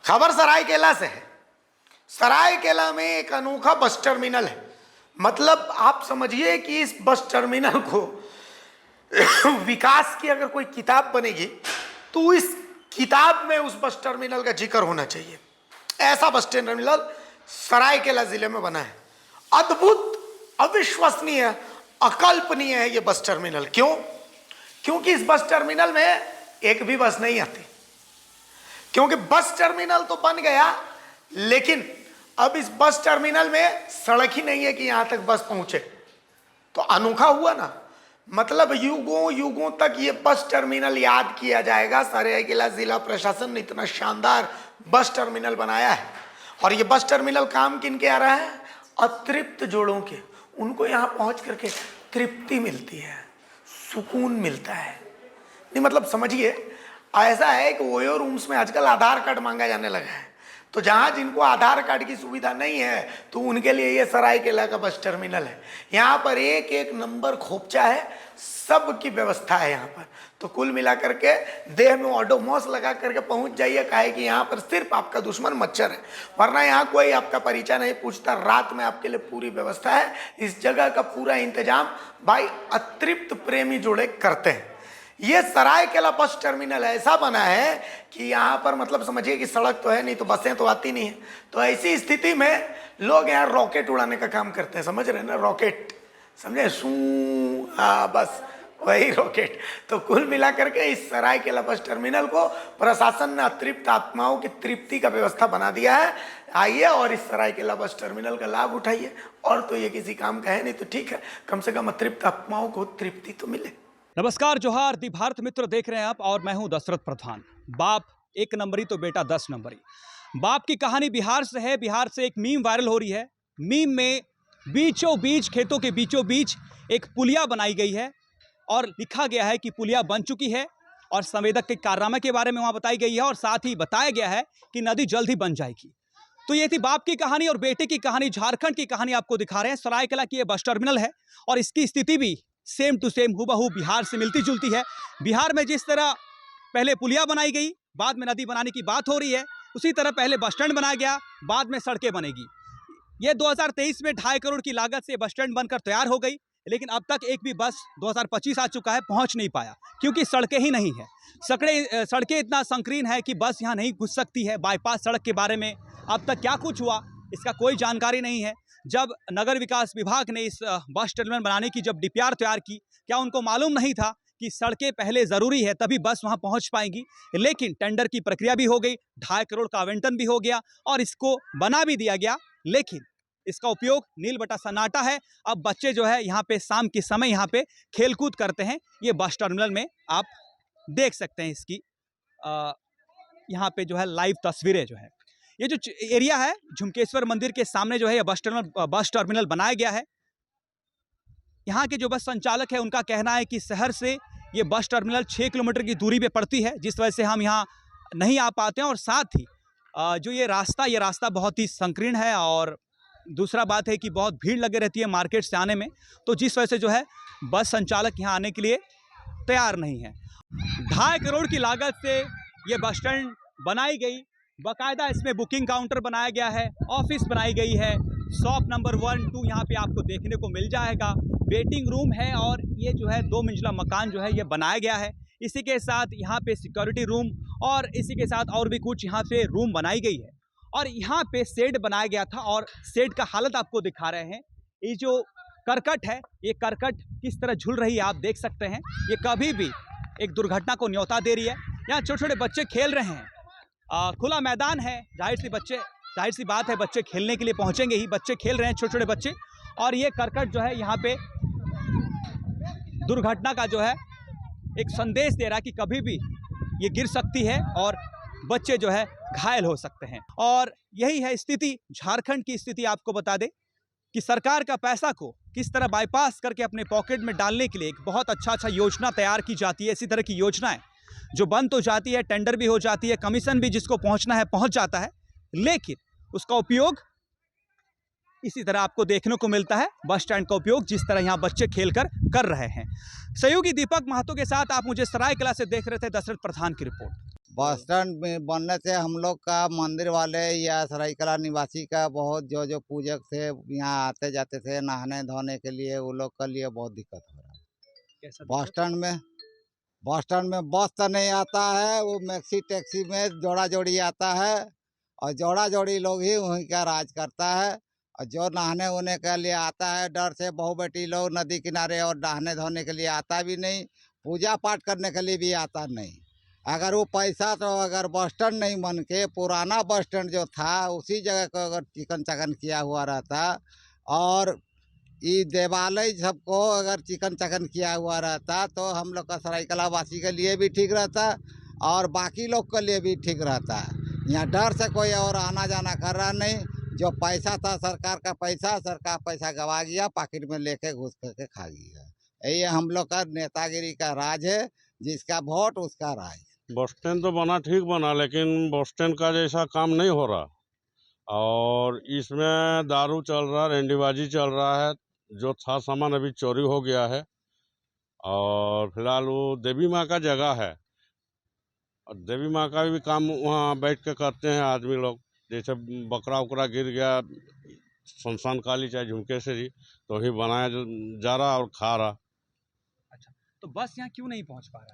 खबर सरायकेला से है। सरायकेला में एक अनोखा बस टर्मिनल है। मतलब आप समझिए कि इस बस टर्मिनल को विकास की अगर कोई किताब बनेगी तो इस किताब में उस बस टर्मिनल का जिक्र होना चाहिए। ऐसा बस टर्मिनल सरायकेला जिले में बना है। अद्भुत, अविश्वसनीय, अकल्पनीय है ये बस टर्मिनल। क्यों? क्योंकि इस बस टर्मिनल में एक भी बस नहीं आती। क्योंकि बस टर्मिनल तो बन गया, लेकिन अब इस बस टर्मिनल में सड़क ही नहीं है कि यहां तक बस पहुंचे। तो अनोखा हुआ ना। मतलब युगों युगों तक ये बस टर्मिनल याद किया जाएगा। सरायकेला जिला प्रशासन ने इतना शानदार बस टर्मिनल बनाया है। और ये बस टर्मिनल काम किन के आ रहा है? अतृप्त जोड़ों के। उनको यहाँ पहुँच करके तृप्ति मिलती है, सुकून मिलता है। नहीं मतलब समझिए, ऐसा है कि ओयो रूम्स में आजकल आधार कार्ड मांगा जाने लगा है। तो जहाँ जिनको आधार कार्ड की सुविधा नहीं है तो उनके लिए ये सरायकेला का बस टर्मिनल है। यहाँ पर एक एक नंबर खोपचा है, सब की व्यवस्था है यहाँ पर। तो कुल मिलाकर के देह में ओडोमॉस लगा करके पहुँच जाइए। काहे कि यहाँ पर सिर्फ आपका दुश्मन मच्छर है, वरना यहाँ कोई आपका परिचय नहीं पूछता। रात में आपके लिए पूरी व्यवस्था है। इस जगह का पूरा इंतजाम भाई अतृप्त प्रेमी जोड़े करते हैं। ये सरायकेला बस टर्मिनल ऐसा बना है कि यहाँ पर मतलब समझिए कि सड़क तो है नहीं, तो बसें तो आती नहीं है। तो ऐसी स्थिति में लोग यहाँ रॉकेट उड़ाने का काम करते हैं। समझ रहे हैं ना? रॉकेट समझे, सू, बस वही रॉकेट। तो कुल मिलाकर के इस सरायकेला बस टर्मिनल को प्रशासन ने अतृप्त आत्माओं की तृप्ति का व्यवस्था बना दिया है। आइए और इस सरायकेला बस टर्मिनल का लाभ उठाइए। और तो ये किसी काम का है नहीं, तो ठीक है, कम से कम अतृप्त आत्माओं को तृप्ति तो मिले। नमस्कार, जोहार, दी भारत मित्र देख रहे हैं आप और मैं हूं दशरथ प्रधान। बाप एक नंबरी तो बेटा 10 नंबरी। बाप की कहानी बिहार से है। बिहार से एक मीम वायरल हो रही है। मीम में बीचों बीच, खेतों के बीचों बीच एक पुलिया बनाई गई है और लिखा गया है कि पुलिया बन चुकी है और संवेदक के कारनामे के बारे में वहाँ बताई गई है और साथ ही बताया गया है कि नदी जल्द ही बन जाएगी। तो ये थी बाप की कहानी और बेटे की कहानी। झारखंड की कहानी आपको दिखा रहे हैं। सरायकेला की ये बस टर्मिनल है और इसकी स्थिति भी सेम टू सेम हूबहू बिहार से मिलती जुलती है। बिहार में जिस तरह पहले पुलिया बनाई गई, बाद में नदी बनाने की बात हो रही है, उसी तरह पहले बस स्टैंड बनाया गया, बाद में सड़कें बनेगी। ये 2023 में 2.5 करोड़ की लागत से बस स्टैंड बनकर तैयार हो गई, लेकिन अब तक एक भी बस 2025 आ चुका है, पहुंच नहीं पाया क्योंकि सड़कें ही नहीं है। सड़कें इतना संकीर्ण है कि बस यहाँ नहीं घुस सकती है। बाईपास सड़क के बारे में अब तक क्या कुछ हुआ इसका कोई जानकारी नहीं है। जब नगर विकास विभाग ने इस बस टर्मिनल बनाने की जब डीपीआर तैयार की, क्या उनको मालूम नहीं था कि सड़कें पहले ज़रूरी है तभी बस वहां पहुंच पाएंगी? लेकिन टेंडर की प्रक्रिया भी हो गई, 2.5 करोड़ का आवंटन भी हो गया और इसको बना भी दिया गया, लेकिन इसका उपयोग नील बटा सन्नाटा है। अब बच्चे जो है यहाँ पे शाम के समय यहाँ पे खेलकूद करते हैं। ये बस टर्मिनल में आप देख सकते हैं इसकी यहाँ पे जो है लाइव तस्वीरें जो है। ये जो एरिया है झुमकेश्वर मंदिर के सामने जो है ये बस टर्मिनल बनाया गया है। यहाँ के जो बस संचालक है उनका कहना है कि शहर से ये बस टर्मिनल 6 किलोमीटर की दूरी पे पड़ती है, जिस वजह से हम यहाँ नहीं आ पाते हैं। और साथ ही जो ये रास्ता बहुत ही संकीर्ण है और दूसरा बात है कि बहुत भीड़ लगे रहती है मार्केट से आने में, तो जिस वजह से जो है बस संचालक यहाँ आने के लिए तैयार नहीं है। 2.5 करोड़ की लागत से ये बस स्टैंड बनाई गई। बाकायदा इसमें बुकिंग काउंटर बनाया गया है, ऑफिस बनाई गई है, शॉप नंबर 1, 2 यहाँ पे आपको देखने को मिल जाएगा, वेटिंग रूम है और ये जो है 2 मंजिला मकान जो है ये बनाया गया है। इसी के साथ यहाँ पे सिक्योरिटी रूम और इसी के साथ और भी कुछ यहाँ पे रूम बनाई गई है। और यहाँ पे शेड बनाया गया था और शेड का हालत आपको दिखा रहे हैं। ये जो करकट है, ये करकट किस तरह झूल रही है आप देख सकते हैं। ये कभी भी एक दुर्घटना को न्योता दे रही है। यहाँ छोटे छोटे बच्चे खेल रहे हैं, खुला मैदान है, जाहिर सी बात है बच्चे खेलने के लिए पहुंचेंगे ही। बच्चे खेल रहे हैं, छोटे छोटे बच्चे, और ये करकट जो है यहाँ पे दुर्घटना का जो है एक संदेश दे रहा है कि कभी भी ये गिर सकती है और बच्चे जो है घायल हो सकते हैं। और यही है स्थिति, झारखंड की स्थिति। आपको बता दें कि सरकार का पैसा को किस तरह बाईपास करके अपने पॉकेट में डालने के लिए एक बहुत अच्छा योजना तैयार की जाती है। इसी तरह की योजनाएं जो बन तो जाती है, टेंडर भी हो जाती है, कमीशन भी जिसको पहुंचना है पहुंच जाता है, लेकिन उसका उपयोग इसी तरह आपको देखने को मिलता है। बस स्टैंड का उपयोग जिस तरह यहाँ बच्चे खेलकर कर रहे हैं। सहयोगी दीपक महतो के साथ आप मुझे सरायकेला से देख रहे थे। दशरथ प्रधान की रिपोर्ट। बस स्टैंड में बनने से हम लोग का मंदिर वाले या सरायकला निवासी का बहुत जो पूजक थे यहाँ आते जाते थे नहाने धोने के लिए, वो लोग के लिए बहुत दिक्कत हो रहा है। कैसा बस स्टैंड में बस तो नहीं आता है, वो मैक्सी टैक्सी में जोड़ा जोड़ी आता है और जोड़ा जोड़ी लोग ही वहीं का राज करता है। और जो नहाने वोने के लिए आता है डर से, बहू बेटी लोग नदी किनारे और नहाने धोने के लिए आता भी नहीं, पूजा पाठ करने के लिए भी आता नहीं। अगर वो पैसा तो अगर बस स्टैंड नहीं बन के पुराना बस स्टैंड जो था उसी जगह को अगर चिकन चकन किया हुआ रहता और ये देवालय सबको अगर चिकन चकन किया हुआ रहता तो हम लोग का सरायकला वासी के लिए भी ठीक रहता और बाकी लोग के लिए भी ठीक रहता। यहाँ डर से कोई और आना जाना कर रहा नहीं। जो पैसा था सरकार का पैसा गवा गया, पॉकेट में लेके घुस करके खा गया। यही हम लोग का नेतागिरी का राज है, जिसका वोट उसका राज। बस स्टैंड तो बना ठीक बना, लेकिन बस स्टैंड का जैसा काम नहीं हो रहा और इसमें दारू चल रहा, रेंडीबाजी चल रहा है। जो था सामान अभी चोरी हो गया है और फिलहाल वो देवी माँ का जगह है और देवी माँ का भी काम वहाँ बैठ के करते हैं आदमी लोग। जैसे बकरा उकरा गिर गया शमशान काली चाहे झुमके से ही तो ही बनाया जा रहा और खा रहा। अच्छा, तो बस यहाँ क्यों नहीं पहुँच पा रहा है?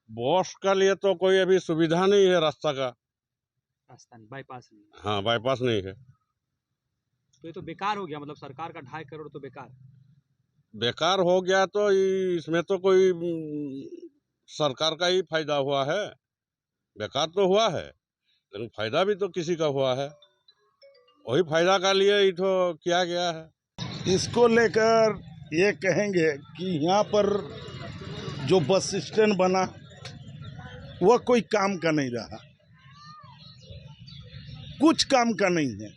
बस का लिए तो कोई अभी सुविधा नहीं है, रास्ता का रास्ता नहीं, बाईपास नहीं। हाँ बाईपास नहीं है। तो ये तो बेकार हो गया, मतलब सरकार का 2.5 करोड़ तो बेकार हो गया। तो इसमें तो कोई सरकार का ही फायदा हुआ है, बेकार तो हुआ है लेकिन फायदा भी तो किसी का हुआ है। वही फायदा का लिए ही तो किया गया है। इसको लेकर ये कहेंगे कि यहाँ पर जो बस स्टैंड बना वह कोई काम का नहीं रहा, कुछ काम का नहीं है।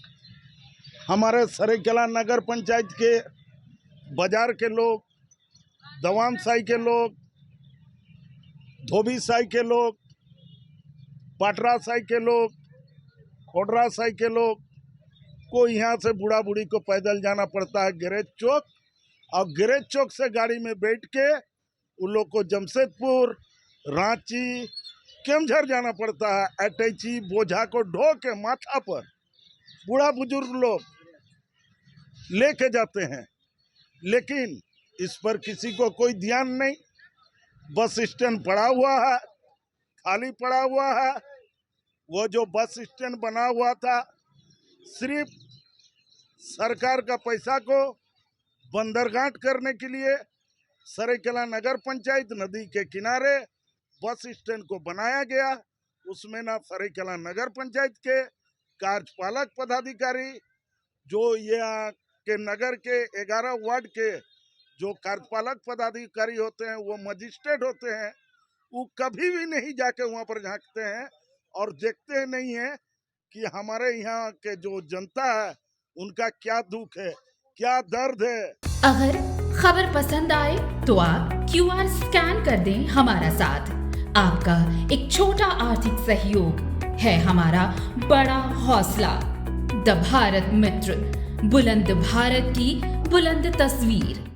हमारे सरायकला नगर पंचायत के बाजार के लोग, दवान साई के लोग, धोबी साई के लोग, पाटरा साई के लोग, खोडरा साई के लोग को यहाँ से बूढ़ा बूढ़ी को पैदल जाना पड़ता है गिरेज चौक, और गिरेज चौक से गाड़ी में बैठ के उन लोग को जमशेदपुर, रांची, केमझर जाना पड़ता है। अटैची बोझा को ढो के माथा पर बूढ़ा बुजुर्ग लोग लेके जाते हैं, लेकिन इस पर किसी को कोई ध्यान नहीं। बस स्टैंड पड़ा हुआ है, खाली पड़ा हुआ है। वो जो बस स्टैंड बना हुआ था सिर्फ सरकार का पैसा को बंदरगांठ करने के लिए सरायकला नगर पंचायत नदी के किनारे बस स्टैंड को बनाया गया। उसमें ना सरायकला नगर पंचायत के कार्यपालक पदाधिकारी, जो यहाँ के नगर के 11 वार्ड के जो कार्यपालक पदाधिकारी होते हैं, वो मजिस्ट्रेट होते हैं, वो कभी भी नहीं जाके वहाँ पर झांकते हैं और देखते नहीं है कि हमारे यहाँ के जो जनता है उनका क्या दुख है, क्या दर्द है। अगर खबर पसंद आए तो आप QR स्कैन कर दें हमारा साथ। आपका एक छोटा आर्थिक सहयोग है हमारा बड़ा हौसला। द भारत मित्र, बुलंद भारत की बुलंद तस्वीर।